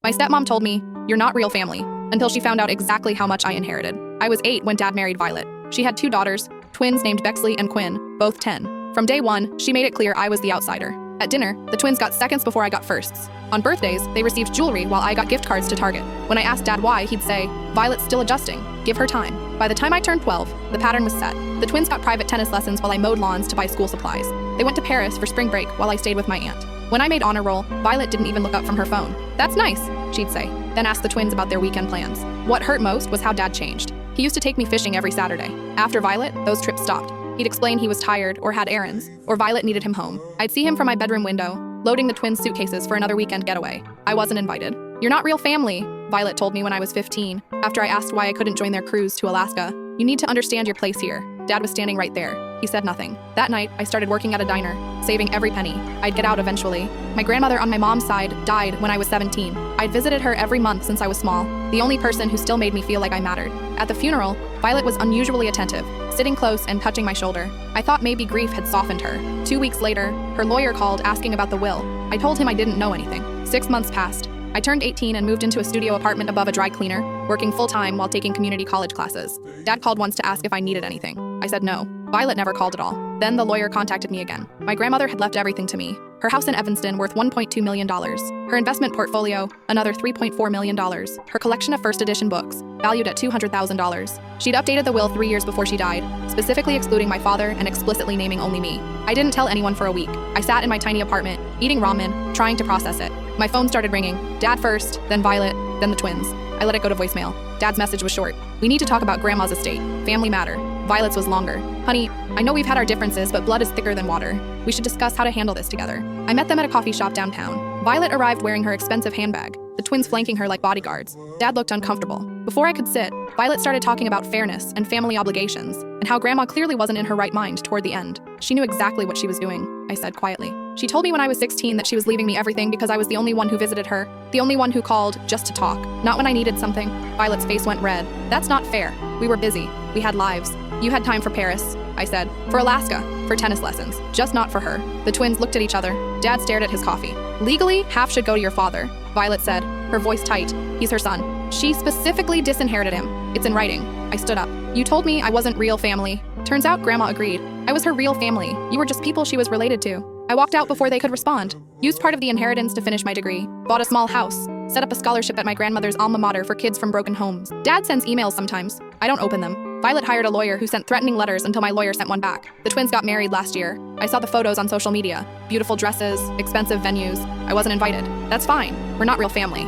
My stepmom told me, "You're not real family," until she found out exactly how much I inherited. I was 8 when Dad married Violet. She had 2 daughters, twins named Bexley and Quinn, both 10. From day one, she made it clear I was the outsider. At dinner, the twins got seconds before I got firsts. On birthdays, they received jewelry while I got gift cards to Target. When I asked Dad why, he'd say, "Violet's still adjusting. Give her time." By the time I turned 12, the pattern was set. The twins got private tennis lessons while I mowed lawns to buy school supplies. They went to Paris for spring break while I stayed with my aunt. When I made honor roll, Violet didn't even look up from her phone. "That's nice," she'd say, then ask the twins about their weekend plans. What hurt most was how Dad changed. He used to take me fishing every Saturday. After Violet, those trips stopped. He'd explain he was tired or had errands, or Violet needed him home. I'd see him from my bedroom window, loading the twins' suitcases for another weekend getaway. I wasn't invited. "You're not real family," Violet told me when I was 15, after I asked why I couldn't join their cruise to Alaska. "You need to understand your place here." Dad was standing right there. He said nothing. That night, I started working at a diner, saving every penny. I'd get out eventually. My grandmother on my mom's side died when I was 17. I'd visited her every month since I was small, the only person who still made me feel like I mattered. At the funeral, Violet was unusually attentive, sitting close and touching my shoulder. I thought maybe grief had softened her. 2 weeks later, her lawyer called asking about the will. I told him I didn't know anything. 6 months passed. I turned 18 and moved into a studio apartment above a dry cleaner, working full-time while taking community college classes. Dad called once to ask if I needed anything. I said no. Violet never called at all. Then the lawyer contacted me again. My grandmother had left everything to me. Her house in Evanston worth $1.2 million. Her investment portfolio, another $3.4 million. Her collection of first edition books, valued at $200,000. She'd updated the will 3 years before she died, specifically excluding my father and explicitly naming only me. I didn't tell anyone for a week. I sat in my tiny apartment, eating ramen, trying to process it. My phone started ringing. Dad first, then Violet, then the twins. I let it go to voicemail. Dad's message was short. "We need to talk about Grandma's estate. Family matter." Violet's was longer. "Honey, I know we've had our differences, but blood is thicker than water. We should discuss how to handle this together." I met them at a coffee shop downtown. Violet arrived wearing her expensive handbag, the twins flanking her like bodyguards. Dad looked uncomfortable. Before I could sit, Violet started talking about fairness and family obligations, and how Grandma clearly wasn't in her right mind toward the end. She knew exactly what she was doing, I said quietly. She told me when I was 16 that she was leaving me everything because I was the only one who visited her, the only one who called just to talk, not when I needed something. Violet's face went red. "That's not fair. We were busy. We had lives. You had time for Paris," I said. "For Alaska. For tennis lessons. Just not for her." The twins looked at each other. Dad stared at his coffee. "Legally, half should go to your father," Violet said, her voice tight. "He's her son. She specifically disinherited him. It's in writing." I stood up. "You told me I wasn't real family." Turns out Grandma agreed. I was her real family. You were just people she was related to. I walked out before they could respond. Used part of the inheritance to finish my degree. Bought a small house. Set up a scholarship at my grandmother's alma mater for kids from broken homes. Dad sends emails sometimes. I don't open them. Violet hired a lawyer who sent threatening letters until my lawyer sent one back. The twins got married last year. I saw the photos on social media. Beautiful dresses, expensive venues. I wasn't invited. That's fine. We're not real family.